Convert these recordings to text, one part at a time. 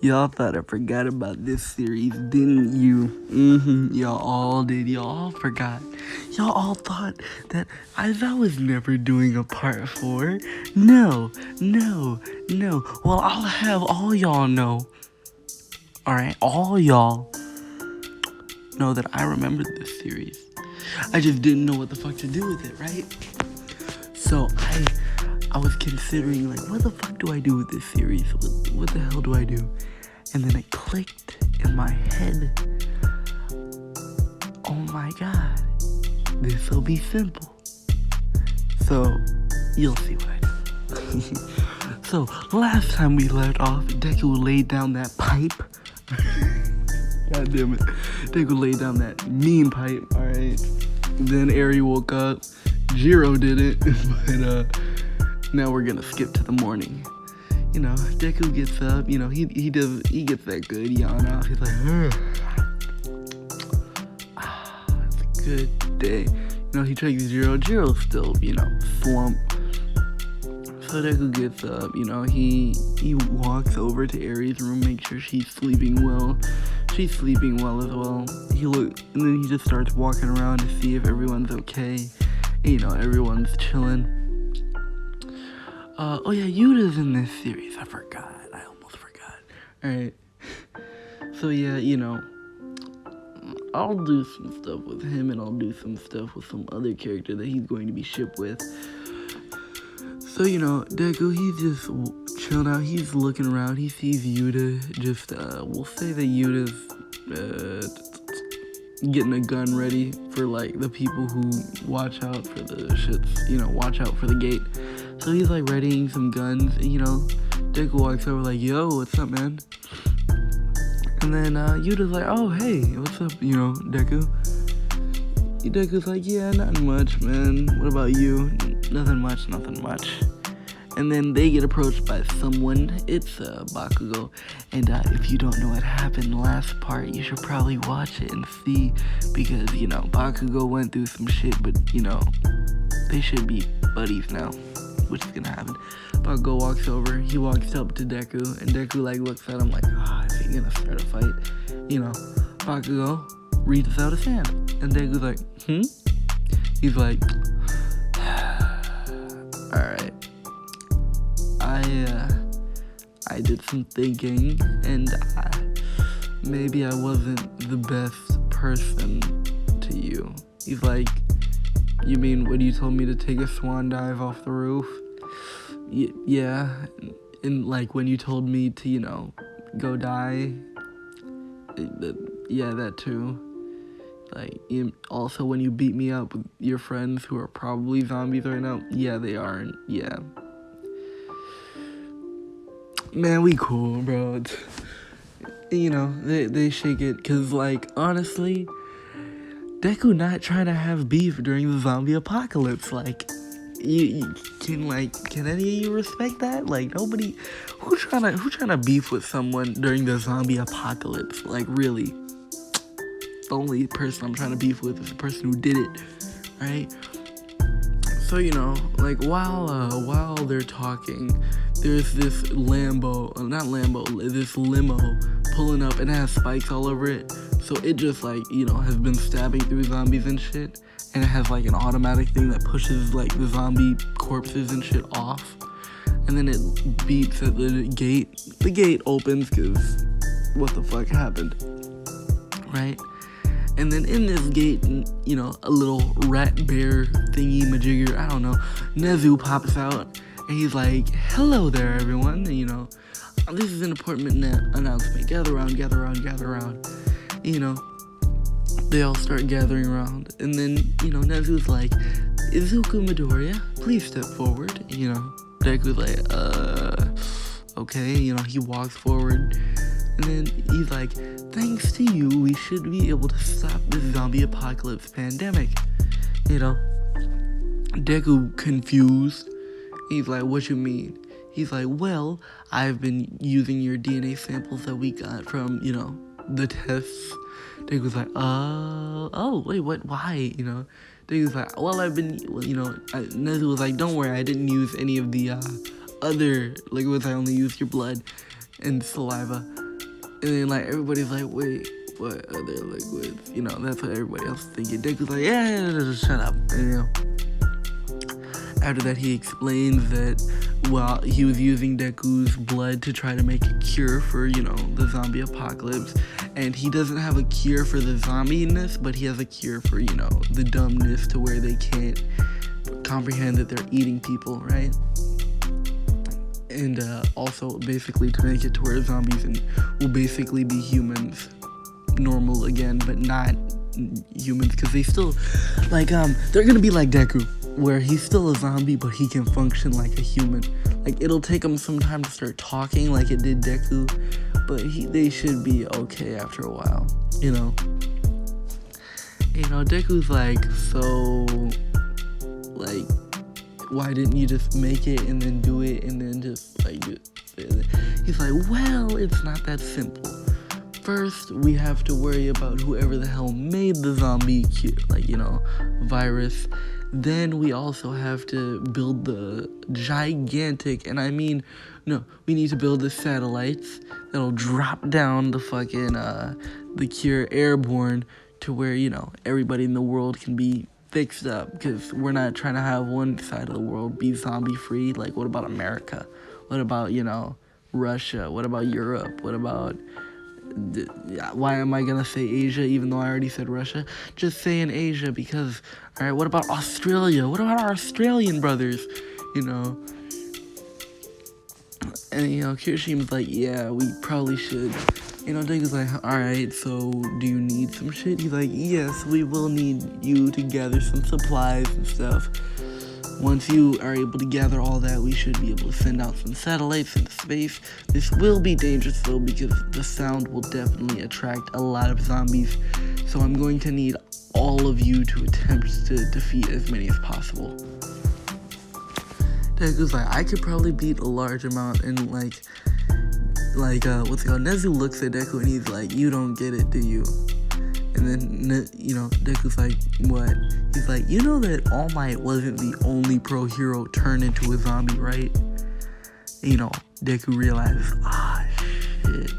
Y'all thought I forgot about this series, didn't you? Y'all all did. Y'all all forgot. Y'all all thought that I was never doing a part 4. No. Well, I'll have all y'all know. Alright, all y'all know that I remembered this series. I just didn't know what the fuck to do with it, right? So I was considering, like, what the fuck do I do with this series? What the hell do I do? And then it clicked in my head. Oh my god. This will be simple. So, you'll see what I do. So, last time we left off, Deku laid down that pipe. God damn it. Deku laid down that mean pipe, alright? Then Eri woke up. Jiro did it. But, now we're gonna skip to the morning. You know, Deku gets up, you know, he gets that good yawn off. He's like, it's a good day. You know, he checks Jiro's still, you know, slump. So Deku gets up, you know, he walks over to Eri's room, makes sure she's sleeping well. She's sleeping well as well. And then he just starts walking around to see if everyone's okay. And, you know, everyone's chilling. Oh yeah, Yuta's in this series. I forgot. I almost forgot. Alright. So yeah, you know, I'll do some stuff with him and I'll do some stuff with some other character that he's going to be shipped with. So, you know, Deku, he's just chilling out. He's looking around. He sees Yuta. We'll say that Yuta's getting a gun ready for, like, the people who watch out for the shits, you know, watch out for the gate. So he's, like, readying some guns, and, you know, Deku walks over like, yo, what's up, man? And then, Yuta's like, oh, hey, what's up, you know, Deku? Deku's like, yeah, nothing much, man. What about you? Nothing much. And then they get approached by someone. It's Bakugo. And if you don't know what happened last part, you should probably watch it and see. Because, you know, Bakugo went through some shit, but, you know, they should be buddies now. Which is gonna happen. Bakugo walks over. He walks up to Deku. And Deku, like, looks at him like, is he gonna start a fight? You know, Bakugo reaches out his hand. And Deku's like, He's like, alright. I did some thinking, and maybe I wasn't the best person to you. He's like, you mean when you told me to take a swan dive off the roof? Yeah, and like when you told me to, you know, go die? Yeah, that too. Like, also when you beat me up with your friends who are probably zombies right now? Yeah, they are, yeah. Man, we cool, bro. You know, they shake it, cause, like, honestly, Deku not trying to have beef during the zombie apocalypse. Like, can any of you respect that? Like, nobody, who trying to beef with someone during the zombie apocalypse? Like, really, the only person I'm trying to beef with is the person who did it, right? So, you know, like, while they're talking, there's this this limo pulling up and it has spikes all over it. So it just, like, you know, has been stabbing through zombies and shit. And it has, like, an automatic thing that pushes, like, the zombie corpses and shit off. And then it beeps at the gate. The gate opens because what the fuck happened, right? And then in this gate, you know, a little rat bear thingy majigger, I don't know, Nezu pops out. And he's like, hello there, everyone. And, you know, this is an important announcement. Gather around. You know, they all start gathering around. And then, you know, Nezu's like, Izuku Midoriya, please step forward. You know, Deku's like, okay. You know, he walks forward. And then he's like, thanks to you, we should be able to stop this zombie apocalypse pandemic. You know, Deku confused. He's like, what you mean? He's like, well, I've been using your DNA samples that we got from, you know, the tests. Deku's like, oh, wait, what, why, you know? Deku's like, well, you know, Nezu was like, don't worry, I didn't use any of the, other, like, I only used your blood and saliva. And then, like, everybody's like, wait, what other liquids? You know, that's what everybody else is thinking. Deku's like, yeah, shut up. And, you know, after that, he explains that while he was using Deku's blood to try to make a cure for, you know, the zombie apocalypse. And he doesn't have a cure for the zombie-ness, but he has a cure for, you know, the dumbness to where they can't comprehend that they're eating people, right? And also basically to make it to where zombies will basically be humans, normal again, but not humans, because they still, like, they're gonna be like Deku, where he's still a zombie, but he can function like a human. Like, it'll take him some time to start talking like it did Deku, but they should be okay after a while, you know? You know, Deku's like, so, like, why didn't you just make it and then do it and then just, like, do it? He's like, well, it's not that simple. First, we have to worry about whoever the hell made the zombie like, you know, virus. Then we also have to build the gigantic, and I mean, no, we need to build the satellites that'll drop down the fucking, the cure airborne to where, you know, everybody in the world can be fixed up, because we're not trying to have one side of the world be zombie free. Like, what about America? What about, you know, Russia? What about Europe? What about, why am I gonna say Asia even though I already said Russia? Just saying Asia because, alright, what about Australia? What about our Australian brothers? You know? And, you know, Kirishima's like, yeah, we probably should. You know, Deku's like, alright, so do you need some shit? He's like, yes, we will need you to gather some supplies and stuff. Once you are able to gather all that, we should be able to send out some satellites into space. This will be dangerous, though, because the sound will definitely attract a lot of zombies. So I'm going to need all of you to attempt to defeat as many as possible. Deku's like, I could probably beat a large amount, and what's it called? Nezu looks at Deku and he's like, you don't get it, do you? And then, you know, Deku's like, what? He's like, you know that All Might wasn't the only pro hero turned into a zombie, right? And, you know, Deku realizes, shit,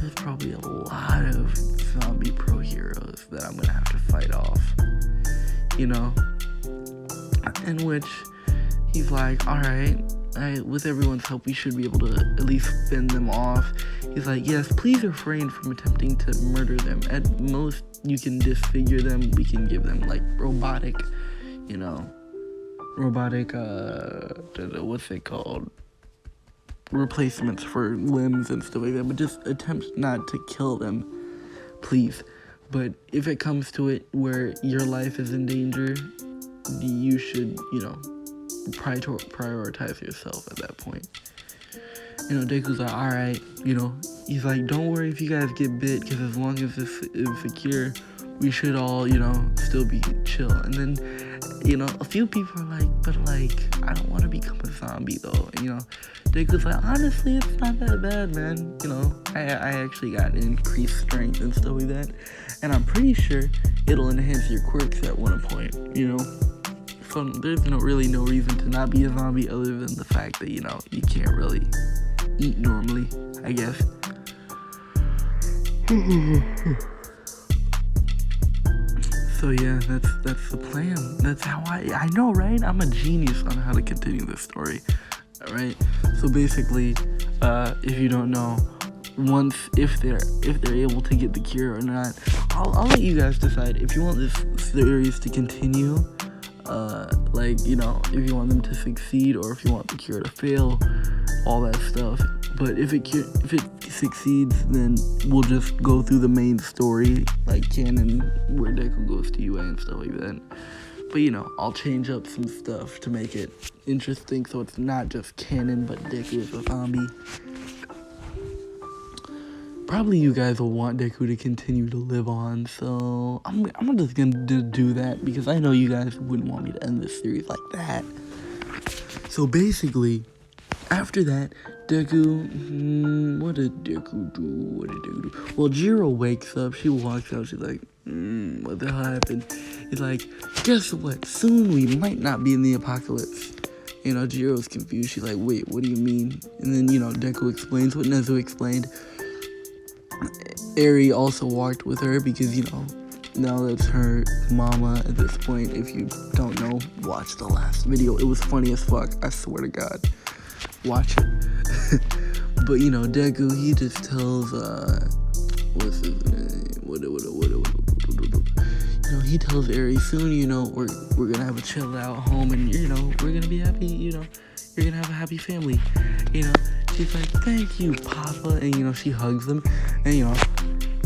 there's probably a lot of zombie pro heroes that I'm gonna have to fight off, you know? In which he's like, alright, with everyone's help, we should be able to at least fend them off. He's like, yes, please refrain from attempting to murder them. At most, you can disfigure them. We can give them, like, robotic, what's it called? Replacements for limbs and stuff like that. But just attempt not to kill them, please. But if it comes to it where your life is in danger, you should, prioritize yourself at that point. Deku's like, alright, he's like, don't worry if you guys get bit, because as long as this is secure, we should all, still be chill. And then, a few people are like, but like, I don't want to become a zombie though. And, Deku's like, honestly, it's not that bad, man. I actually got increased strength and stuff like that. And I'm pretty sure it'll enhance your quirks at one point, So there's really no reason to not be a zombie other than the fact that, you can't really eat normally, I guess. So yeah, that's the plan. That's how I know, right? I'm a genius on how to continue this story. Alright? So basically, if you don't know, if they're able to get the cure or not, I'll let you guys decide if you want this series to continue. If you want them to succeed or if you want the cure to fail, all that stuff. But if it succeeds, then we'll just go through the main story, like canon, where Deku goes to UA and stuff like that. But I'll change up some stuff to make it interesting, so it's not just canon, but Deku is a zombie. Probably you guys will want Deku to continue to live on, so I'm just gonna do that, because I know you guys wouldn't want me to end this series like that. So basically, after that, Deku, what did Deku do? Well, Jiro wakes up, she walks out, she's like, what the hell happened? He's like, guess what, soon we might not be in the apocalypse. Jiro's confused, she's like, wait, what do you mean? And then, Deku explains what Nezu explained. Eri also walked with her because, now that's her mama at this point. If you don't know, watch the last video. It was funny as fuck. I swear to God. Watch it. But, Deku, he just tells, what's his name? He tells Eri soon, we're gonna have a chill out home and, we're gonna be happy, you're gonna have a happy family. She's like, thank you, Papa. And, she hugs him. And,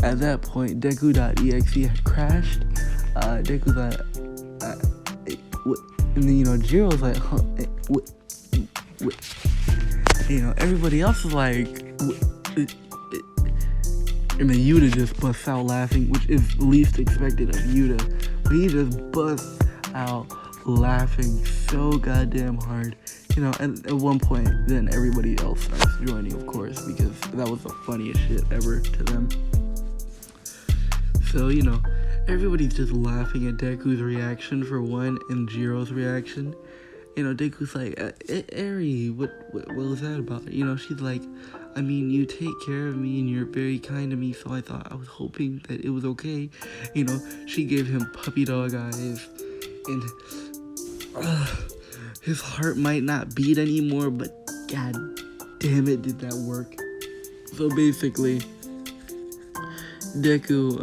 at that point, deku.exe had crashed. Deku's like, what? And then, Jiro's like, huh, what? Everybody else is like, and then Yuta just busts out laughing, which is least expected of Yuta. But he just busts out laughing so goddamn hard. And at one point, then everybody else starts joining, of course, because that was the funniest shit ever to them. So, everybody's just laughing at Deku's reaction for one, and Jiro's reaction. Deku's like, Eri, what was that about? She's like, I mean, you take care of me and you're very kind to me, so I was hoping that it was okay. She gave him puppy dog eyes, and his heart might not beat anymore, but god damn it, did that work. So basically, Deku,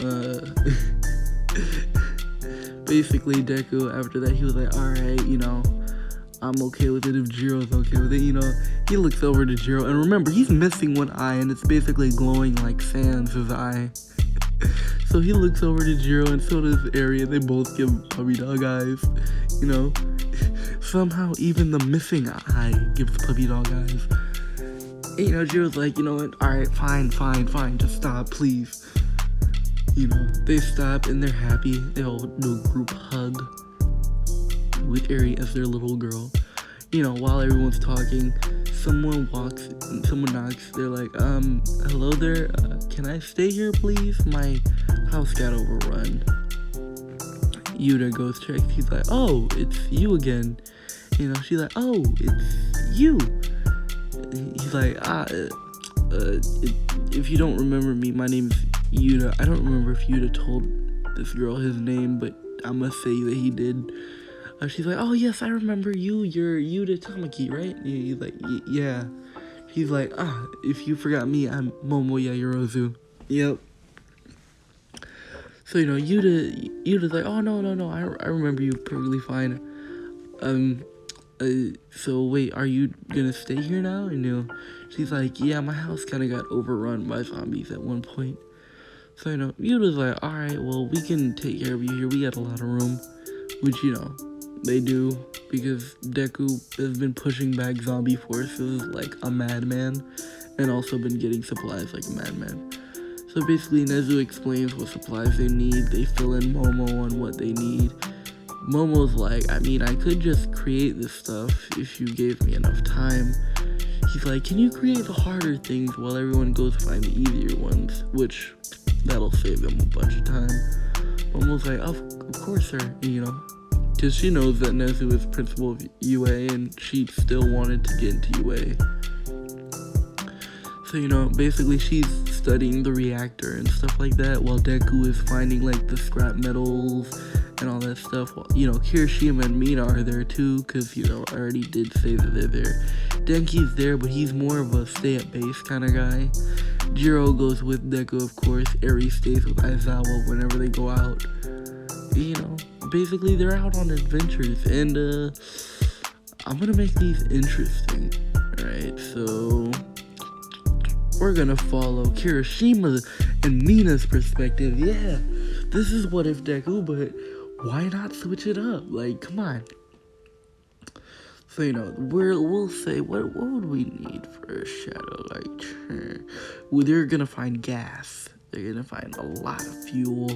after that, he was like, alright, I'm okay with it if Jiro's okay with it, He looks over to Jiro, and remember, he's missing one eye, and it's basically glowing like Sans' eye. So he looks over to Jiro, and so does Eri, and they both give puppy dog eyes, Somehow, even the missing eye gives puppy dog eyes. And, Jiro's like, you know what, alright, fine, just stop, please. They stop, and they're happy. They all do a group hug with Eri as their little girl. While everyone's talking, someone knocks. They're like, hello there, can I stay here, please? My house got overrun. Yuta goes check. He's like, oh, it's you again. She's like, oh, it's you. He's like, if you don't remember me, my name's Yuta. I don't remember if Yuta told this girl his name, but I must say that he did. She's like, oh yes, I remember you. You're Yuta Tamaki, right? He's like, yeah. He's like, if you forgot me, I'm Momo Yaoyorozu. Yep. So, Yuta's like, oh, no, I remember you perfectly fine. So wait, are you gonna stay here now? And, she's like, yeah, my house kind of got overrun by zombies at one point. So, Yuta's like, alright, well, we can take care of you here. We got a lot of room. Which, they do, because Deku has been pushing back zombie forces like a madman, and also been getting supplies like a madman. So basically, Nezu explains what supplies they need. They fill in Momo on what they need. Momo's like, I mean, I could just create this stuff if you gave me enough time. He's like, can you create the harder things while everyone goes find the easier ones? Which, that'll save them a bunch of time. Momo's like, of course, sir, because she knows that Nezu is principal of UA, and she still wanted to get into UA. So, basically she's studying the reactor and stuff like that, while Deku is finding, like, the scrap metals and all that stuff. Well, Kirishima and Mina are there too, because, I already did say that they're there. Denki's there, but he's more of a stay-at-base kind of guy. Jiro goes with Deku, of course. Eri stays with Aizawa whenever they go out. Basically, they're out on adventures, and, I'm gonna make these interesting. Alright, so we're gonna follow Kirishima and Mina's perspective. Yeah, this is What If Deku, but why not switch it up? Like, come on. So, we'll say, what would we need for a shadow? Like, well, they're gonna find gas. They're gonna find a lot of fuel,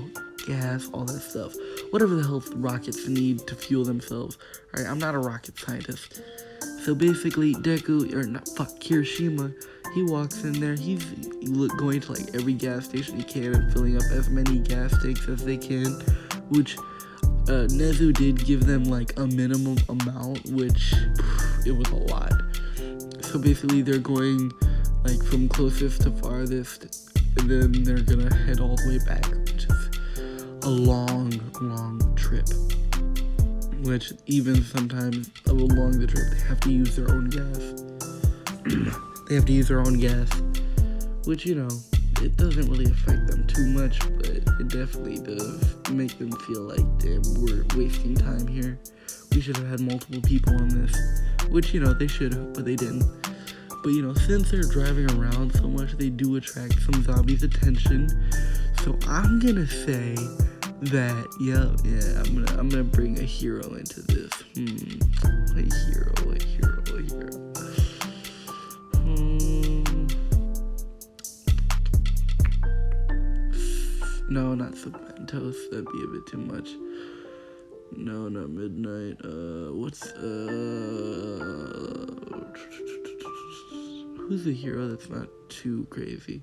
gas, all that stuff. Whatever the hell rockets need to fuel themselves. Alright, I'm not a rocket scientist. So basically, Kirishima, he walks in there, he's going to like every gas station he can and filling up as many gas tanks as they can, which Nezu did give them like a minimum amount, which it was a lot. So basically they're going like from closest to farthest and then they're gonna head all the way back, which is a long trip. Which even sometimes along the trip, they have to use their own gas. They have to use their own gas, which, you know, it doesn't really affect them too much, but it definitely does make them feel like, damn, we're wasting time here. We should have had multiple people on this, which, you know, they should have, but they didn't. But, you know, since they're driving around so much, they do attract some zombies' attention. So I'm gonna say that, I'm gonna bring a hero into this. A hero. No, not Submentos. That'd be a bit too much. No, not Midnight. Who's a hero that's not too crazy?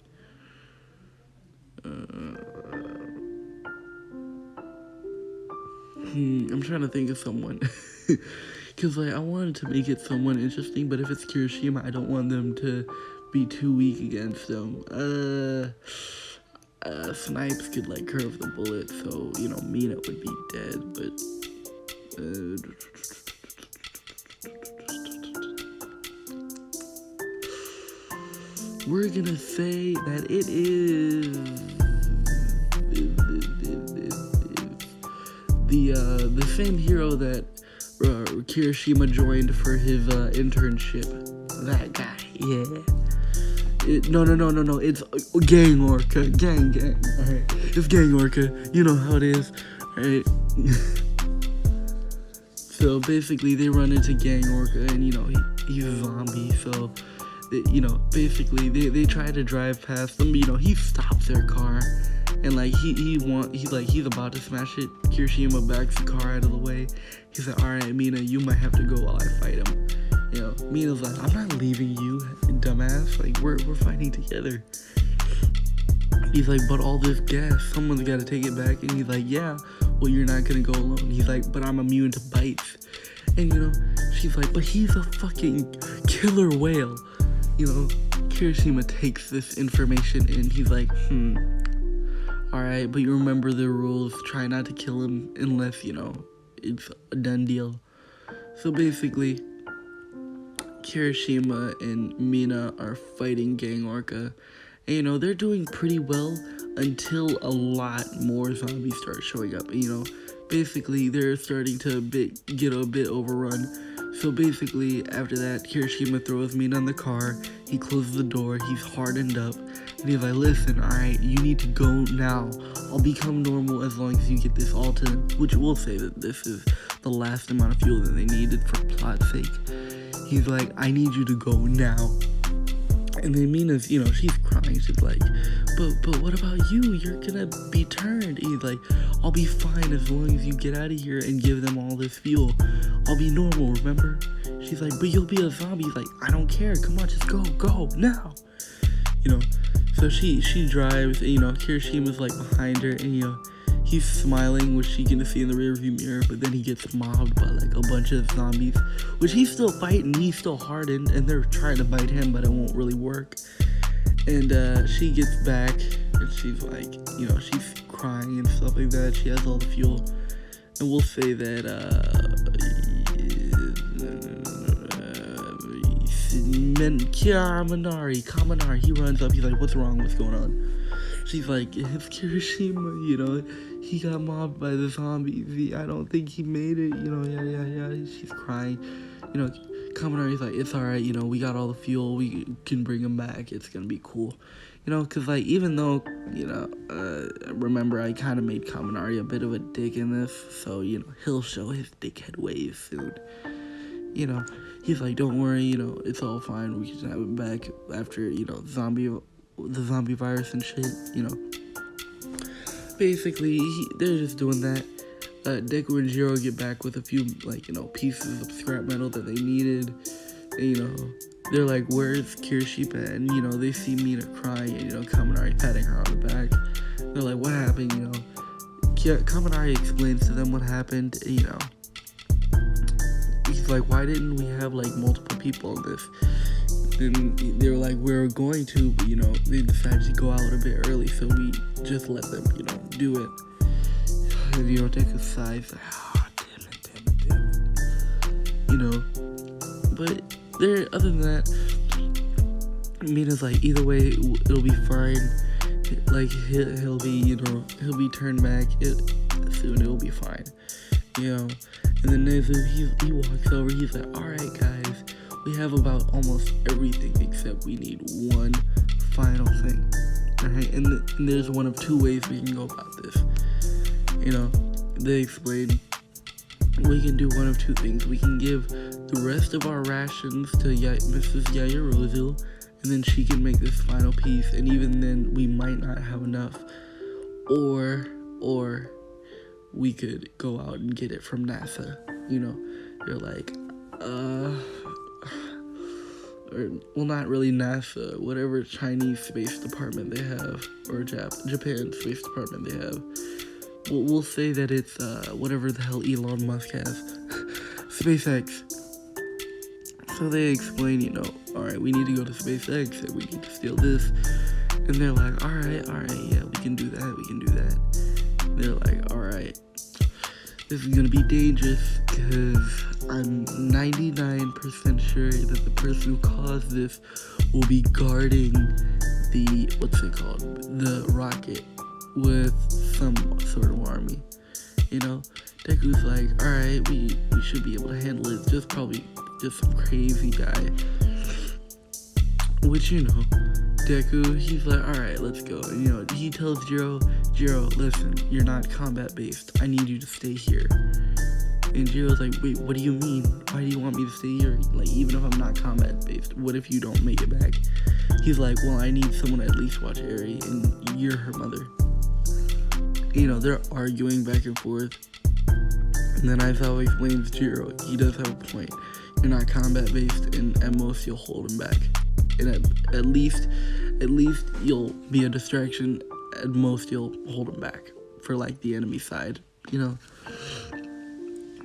I'm trying to think of someone. Because, like, I wanted to make it someone interesting, but if it's Kirishima, I don't want them to be too weak against them. Snipes could, like, curve the bullet, so, you know, Mina would be dead, but... we're gonna say that it is... the same hero that Kirishima joined for his internship. That guy, yeah. No. It's Gang Orca. Gang. Alright. It's Gang Orca. You know how it is. Alright. So basically, they run into Gang Orca, and, you know, he's a zombie, so... basically, they try to drive past him, but, you know, he stops their car, and, like, he's about to smash it. Kirishima backs the car out of the way. He's like, alright, Mina, you might have to go while I fight him. You know, Mina's like, I'm not leaving you, dumbass. Like, we're fighting together. He's like, but all this gas, someone's gotta take it back. And he's like, yeah, well, you're not gonna go alone. He's like, but I'm immune to bites. And, you know, she's like, but he's a fucking killer whale. You know, Kirishima takes this information and he's like, alright, but you remember the rules. Try not to kill him unless, you know, it's a done deal. So basically, Kirishima and Mina are fighting Gang Orca. And, you know, they're doing pretty well until a lot more zombies start showing up. And, you know, basically, they're starting to get a bit overrun. So basically, after that, Kirishima throws Mina in the car. He closes the door. He's hardened up. And he's like, listen, alright, you need to go now. I'll become normal as long as you get this all to them. Which will say that this is the last amount of fuel that they needed for plot's sake. He's like, I need you to go now. And then Mina's, you know, she's crying. She's like, but what about you? You're gonna be turned. He's like, I'll be fine as long as you get out of here and give them all this fuel. I'll be normal, remember? She's like, but you'll be a zombie. He's like, I don't care. Come on, just go now. You know, so she drives, and, you know, Kirishima's like behind her, and, you know, he's smiling, which she can see in the rearview mirror, but then he gets mobbed by, like, a bunch of zombies, which he's still fighting. He's still hardened, and they're trying to bite him, but it won't really work. And she gets back, and she's like, you know, she's crying and stuff like that. She has all the fuel, and we'll say that Kaminari, he runs up. He's like, what's wrong? What's going on? She's like, it's Kirishima, you know, he got mobbed by the zombies. I don't think he made it, you know, yeah. She's crying. You know, Kaminari's like, it's alright, you know, we got all the fuel, we can bring him back, it's gonna be cool. You know, because, like, even though, you know, remember, I kind of made Kaminari a bit of a dick in this, so, you know, he'll show his dickhead ways soon. You know, he's like, don't worry, you know, it's all fine, we can have him back after, you know, the zombie virus and shit, you know. Basically, they're just doing that. Deku and Jiro get back with a few, like, you know, pieces of scrap metal that they needed. And, you know, they're like, where's Kirishima? And, you know, they see Mina crying and, you know, Kaminari patting her on the back. They're like, what happened, you know? Kaminari explains to them what happened, and, you know, he's like, why didn't we have, like, multiple people in this? And they were like, we're going to, but, they decided to go out a bit early, so we just let them, do it. And, Deku sighs, like, oh, damn it. But other than that, Mina's like, either way, it'll be fine. Like, he'll be, he'll be turned back soon, it'll be fine. And then Nezu, he walks over, he's like, alright guys, we have about almost everything except we need one final thing. Alright, and there's one of two ways we can go about this. They explain, we can do one of two things. We can give the rest of our rations to Mrs. Yayarozu, and then she can make this final piece, and even then we might not have enough. Or we could go out and get it from NASA. They're like, well, not really NASA, whatever Chinese space department they have, or Japan space department they have. We'll say that it's whatever the hell Elon Musk has. SpaceX. So they explain, alright, we need to go to SpaceX, and we need to steal this. And they're like, alright, yeah, we can do that. And they're like, alright, this is gonna be dangerous, because I'm 99% sure that the person who caused this will be guarding the rocket with some sort of army. Deku's like, alright, we should be able to handle it. It's probably just some crazy guy. Which, Deku, he's like, alright, let's go. And, he tells Jiro, listen, you're not combat based. I need you to stay here. And Jiro's like, wait, what do you mean? Why do you want me to stay here? Like, even if I'm not combat based, what if you don't make it back? He's like, well, I need someone to at least watch Eri, and you're her mother. They're arguing back and forth. And then Aizawa explains Jiro, he does have a point. You're not combat based, and at most you'll hold him back. And at least you'll be a distraction. At most you'll hold him back for like the enemy side.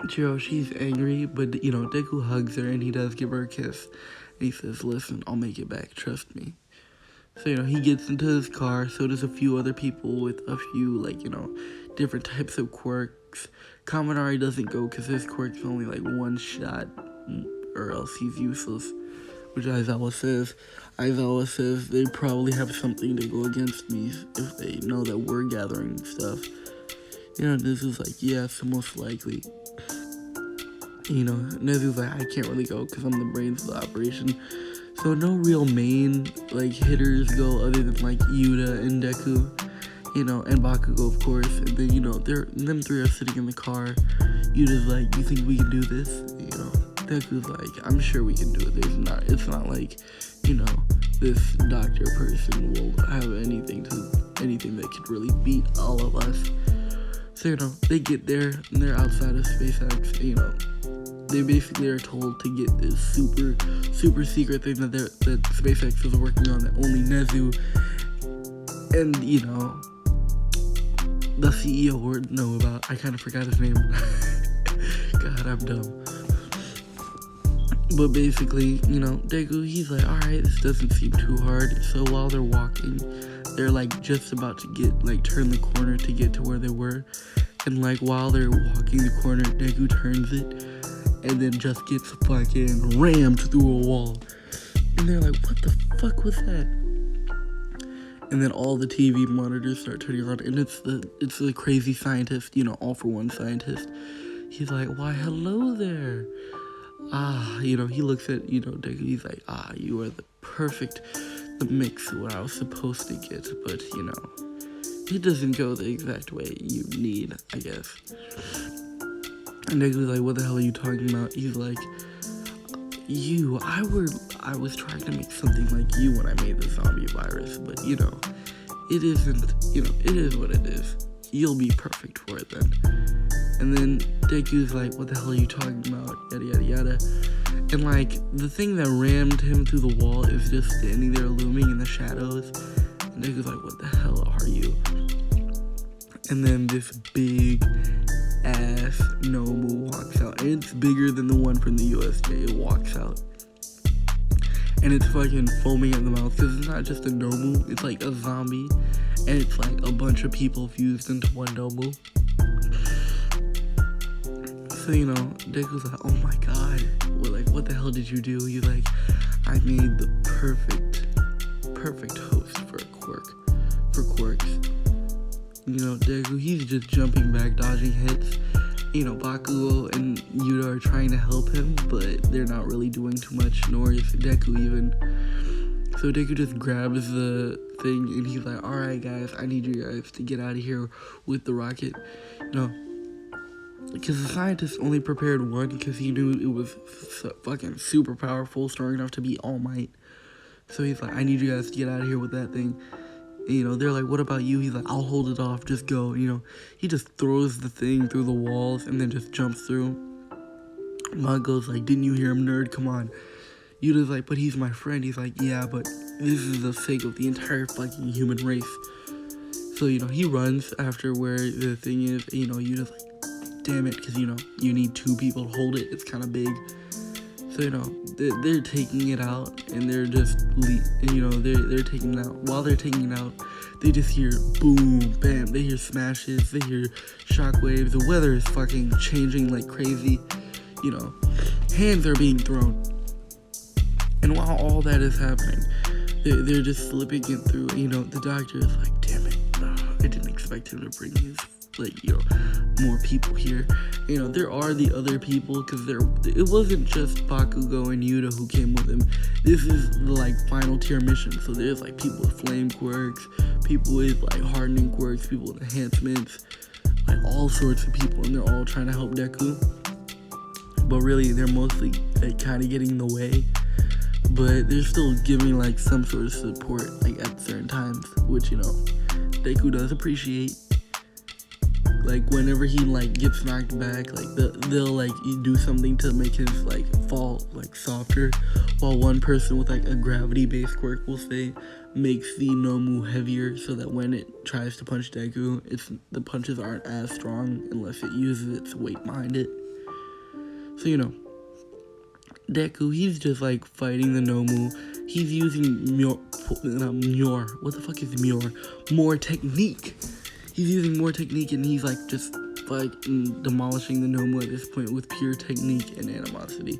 Jiro, she's angry, but Deku hugs her and he does give her a kiss. And he says, listen, I'll make it back, trust me. So, he gets into his car, so does a few other people with a few, different types of quirks. Kaminari doesn't go because his quirk's only, one shot, or else he's useless, which Aizawa says. Aizawa says they probably have something to go against me if they know that we're gathering stuff. Nezu's like, yeah, it's most likely. Nezu's like, I can't really go because I'm the brains of the operation. So no real main, hitters go other than, Yuta and Deku, and Bakugo, of course. And then, them three are sitting in the car. Yuta's like, you think we can do this? Deku's like, I'm sure we can do it. It's not like, this doctor person will have anything that could really beat all of us. So, they get there, and they're outside of SpaceX, they basically are told to get this super secret thing that SpaceX is working on that only Nezu and, the CEO would know about. I kind of forgot his name. God, I'm dumb. But basically, Deku, he's like, alright, this doesn't seem too hard. So while they're walking, they're, just about to turn the corner to get to where they were. And, while they're walking the corner, Deku turns it and then just gets fucking rammed through a wall. And they're like, what the fuck was that? And then all the TV monitors start turning on, and it's the crazy scientist, all for one scientist. He's like, why, hello there. He looks at, Deku, he's like, you are the mix of what I was supposed to get, but, it doesn't go the exact way you need, I guess. And Deku's like, what the hell are you talking about? He's like, I was trying to make something like you when I made the zombie virus, but, it isn't, it is what it is. You'll be perfect for it then. And then Deku's like, what the hell are you talking about? Yada, yada, yada. And, the thing that rammed him through the wall is just standing there looming in the shadows. And Deku's like, what the hell are you? And then this big ass Nomu walks out. And it's bigger than the one from the USJ. It walks out. and it's fucking foaming at the mouth because it's not just a Nomu, it's like a zombie, and it's like a bunch of people fused into one Nomu. So, you know, Deku's like, oh my god, what the hell did you do? He's like, I made the perfect host for quirks. You know, Deku, he's just jumping back, dodging hits. You know, Bakugo and Yuta are trying to help him, but they're not really doing too much, nor is Deku even. So Deku just grabs the thing and he's like, alright guys, I need you guys to get out of here with the rocket. No, because the scientist only prepared one because he knew it was fucking super powerful, strong enough to be All Might. So he's like, I need you guys to get out of here with that thing. And, you know, they're like, what about you? He's like, I'll hold it off, just go. You know, he just throws the thing through the walls and then just jumps through. Mago's like, didn't you hear him, nerd? Come on. Yuta's like, but he's my friend. He's like, yeah, but this is the sake of the entire fucking human race. So, you know, he runs after where the thing is. And, you know, Yuta's like, damn it, because, you know, you need two people to hold it. It's kind of big. So, you know, they're taking it out, and they're just, you know, they're taking it out. While they're taking it out, they just hear boom, bam. They hear smashes, they hear shockwaves. The weather is fucking changing like crazy. You know, hands are being thrown. And while all that is happening, they're just slipping it through. You know, the doctor is like, damn it, I didn't expect him to bring his, like, you know, more people here. You know, there are the other people, because it wasn't just Bakugo and Yuta who came with him. This is the, like, final tier mission. So there's, like, people with flame quirks, people with, like, hardening quirks, people with enhancements, like, all sorts of people, and they're all trying to help Deku. But really, they're mostly, like, kind of getting in the way. But they're still giving, like, some sort of support, like, at certain times, which, you know, Deku does appreciate. Like, whenever he, like, gets knocked back, like, they'll, like, do something to make his, like, fall, like, softer, while one person with, like, a gravity-based quirk, will say, makes the Nomu heavier, so that when it tries to punch Deku, the punches aren't as strong unless it uses its weight behind it. So, you know, Deku, he's just, like, fighting the Nomu. He's using what the fuck is more technique. He's using more technique, and he's, like, just, like, demolishing the Nomu at this point with pure technique and animosity.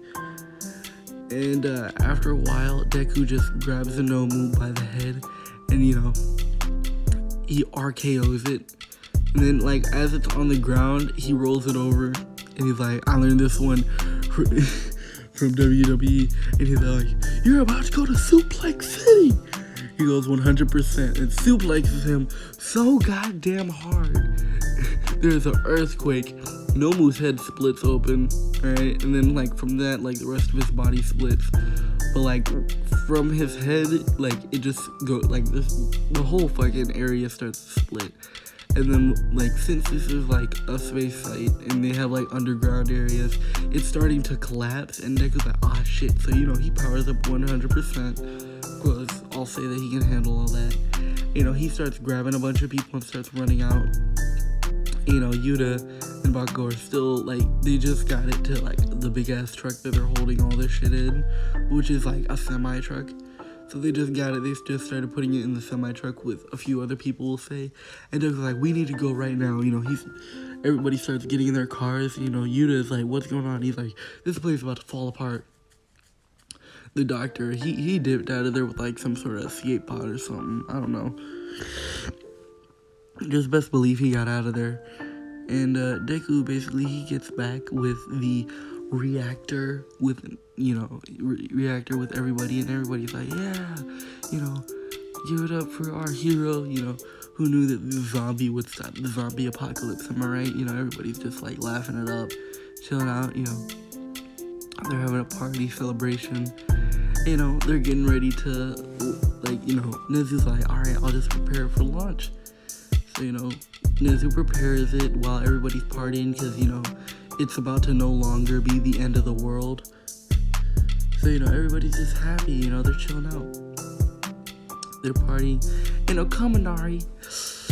And, after a while, Deku just grabs the Nomu by the head, and, you know, he RKOs it. And then, like, as it's on the ground, he rolls it over, and he's like, I learned this one from WWE, and he's like, you're about to go to Suplex City. He goes 100% and suplexes him so goddamn hard. There's an earthquake. Nomu's head splits open, right? And then, like, from that, like, the rest of his body splits. But, like, from his head, like, it just goes, like, the whole fucking area starts to split. And then, like, since this is, like, a space site, and they have, like, underground areas, it's starting to collapse, and Deku's like, ah, shit. So, you know, he powers up 100%. Because I'll say that he can handle all that. You know, he starts grabbing a bunch of people and starts running out. You know, Yuta and Bakugo are still, like, they just got it to, like, the big-ass truck that they're holding all this shit in, which is, like, a semi-truck. So they just got it, they just started putting it in the semi-truck with a few other people, will say. And they're like, we need to go right now. You know, everybody starts getting in their cars. You know, Yuta is like, what's going on? He's like, this place is about to fall apart. The doctor, he dipped out of there with, like, some sort of escape pod or something. I don't know. Just best believe he got out of there. And Deku, basically, he gets back with the reactor with, you know, reactor with everybody. And everybody's like, yeah, you know, give it up for our hero. You know, who knew that the zombie would stop the zombie apocalypse? Am I right? You know, everybody's just, like, laughing it up, chilling out, you know. They're having a party celebration. You know, they're getting ready to, like, you know, Nezu's like, alright, I'll just prepare it for lunch. So, you know, Nezu prepares it while everybody's partying, because, you know, it's about to no longer be the end of the world. So, you know, everybody's just happy, you know, they're chilling out. They're partying. You know, Kaminari,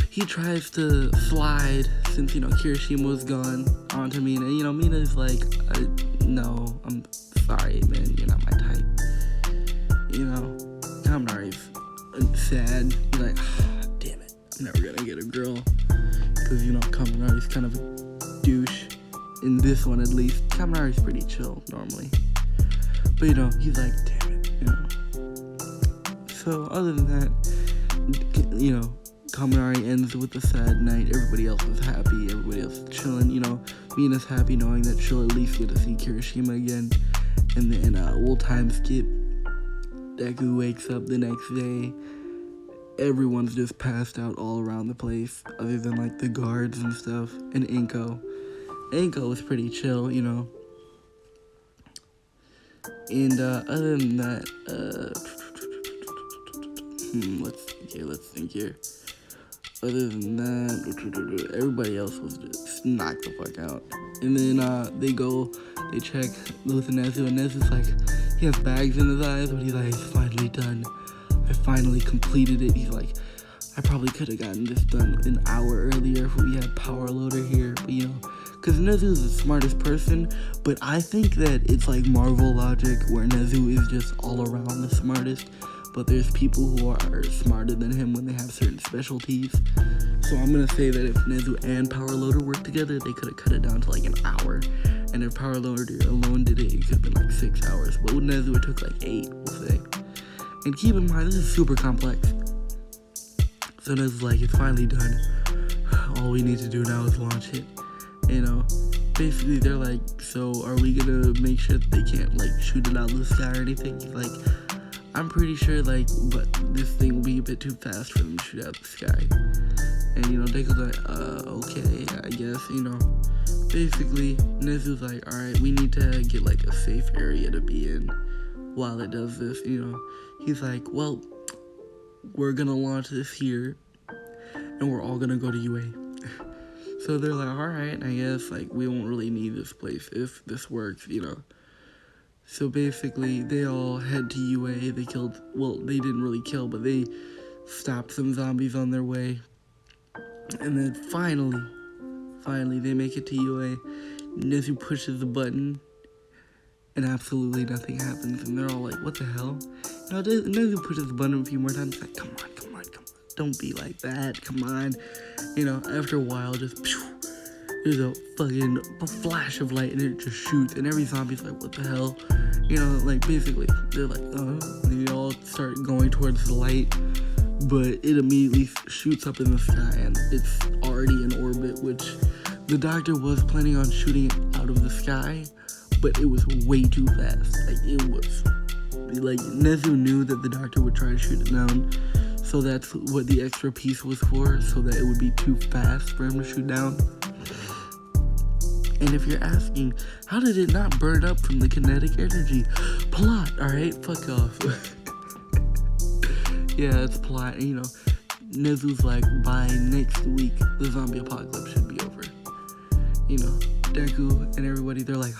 he tries to slide, since, you know, Kirishima's gone, onto Mina. You know, Mina's like, no, I'm sorry, man, you're not my type. you know, Kaminari's sad. He's like, damn it, I'm never gonna get a girl. Because, you know, Kaminari's kind of a douche. In this one, at least. Kaminari's pretty chill, normally. But, you know, he's like, damn it, you know. So, other than that, you know, Kaminari ends with a sad night. Everybody else is happy. Everybody else is chilling, you know. Mina's happy knowing that she'll at least get to see Kirishima again. And then, we'll time skip. Deku wakes up the next day. Everyone's just passed out all around the place, other than, like, the guards and stuff. And Inko. Inko was pretty chill, you know. And, other than that, let's think here. Other than that, everybody else was just knocked the fuck out. And then, they check with Nezu, and Nezu's like, he has bags in his eyes, but he's like, it's finally done. I finally completed it. He's like, I probably could have gotten this done an hour earlier if we had Power Loader here, but you know, because Nezu is the smartest person, but I think that it's like Marvel logic, where Nezu is just all around the smartest, but there's people who are smarter than him when they have certain specialties. So I'm going to say that if Nezu and Power Loader worked together, they could have cut it down to like an hour. And if Power Loader alone did it, it could have been like 6 hours. But with Nezu, it took like 8, we'll say. And keep in mind, this is super complex. So Nezu's like, it's finally done. All we need to do now is launch it. You know, basically they're like, so are we gonna make sure that they can't like shoot it out of the sky or anything? He's like, I'm pretty sure like, but this thing will be a bit too fast for them to shoot out the sky. And you know, Deku's like, okay, I guess, you know. Basically, Nezu's like, alright, we need to get like a safe area to be in while it does this, you know. He's like, well, we're gonna launch this here, and we're all gonna go to UA. So they're like, alright, I guess, like, we won't really need this place if this works, you know. So basically, they all head to UA. They killed, well, they didn't really kill, but they stopped some zombies on their way. And then finally, they make it to UA. Nezu pushes the button, and absolutely nothing happens. And they're all like, what the hell? You know, Nezu pushes the button a few more times, like, come on. Don't be like that, come on. You know, after a while, just, there's a flash of light, and it just shoots, and every zombie's like, what the hell? You know, like, basically, they're like, they all start going towards the light, but it immediately shoots up in the sky, and it's already in orbit, which the doctor was planning on shooting it out of the sky, but it was way too fast. Like, it was, like, Nezu knew that the doctor would try to shoot it down, so that's what the extra piece was for, so that it would be too fast for him to shoot down. And if you're asking, how did it not burn up from the kinetic energy? Plot, alright? Fuck off. Yeah, it's plot. And, you know, Nezu's like, by next week, the zombie apocalypse should be over. You know, Deku and everybody, they're like,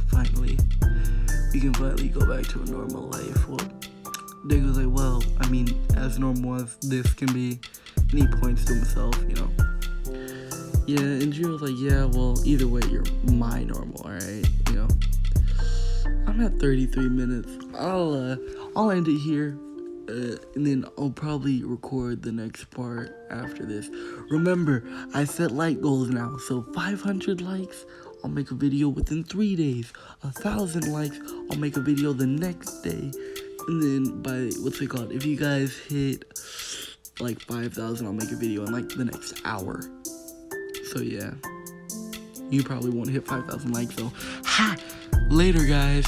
finally, we can finally go back to a normal life. Well, Deku's like, well, I mean, as normal as this can be. And he points to himself, you know. Yeah, and Jiro's like, yeah, well, either way, you're my normal, alright? You know. I'm at 33 minutes. I'll end it here. And then I'll probably record the next part after this. Remember, I set like goals now. So 500 likes, I'll make a video within 3 days. 1,000 likes, I'll make a video the next day. And then by, if you guys hit like 5,000, I'll make a video in like the next hour. So yeah, you probably won't hit 5,000 likes, so later guys.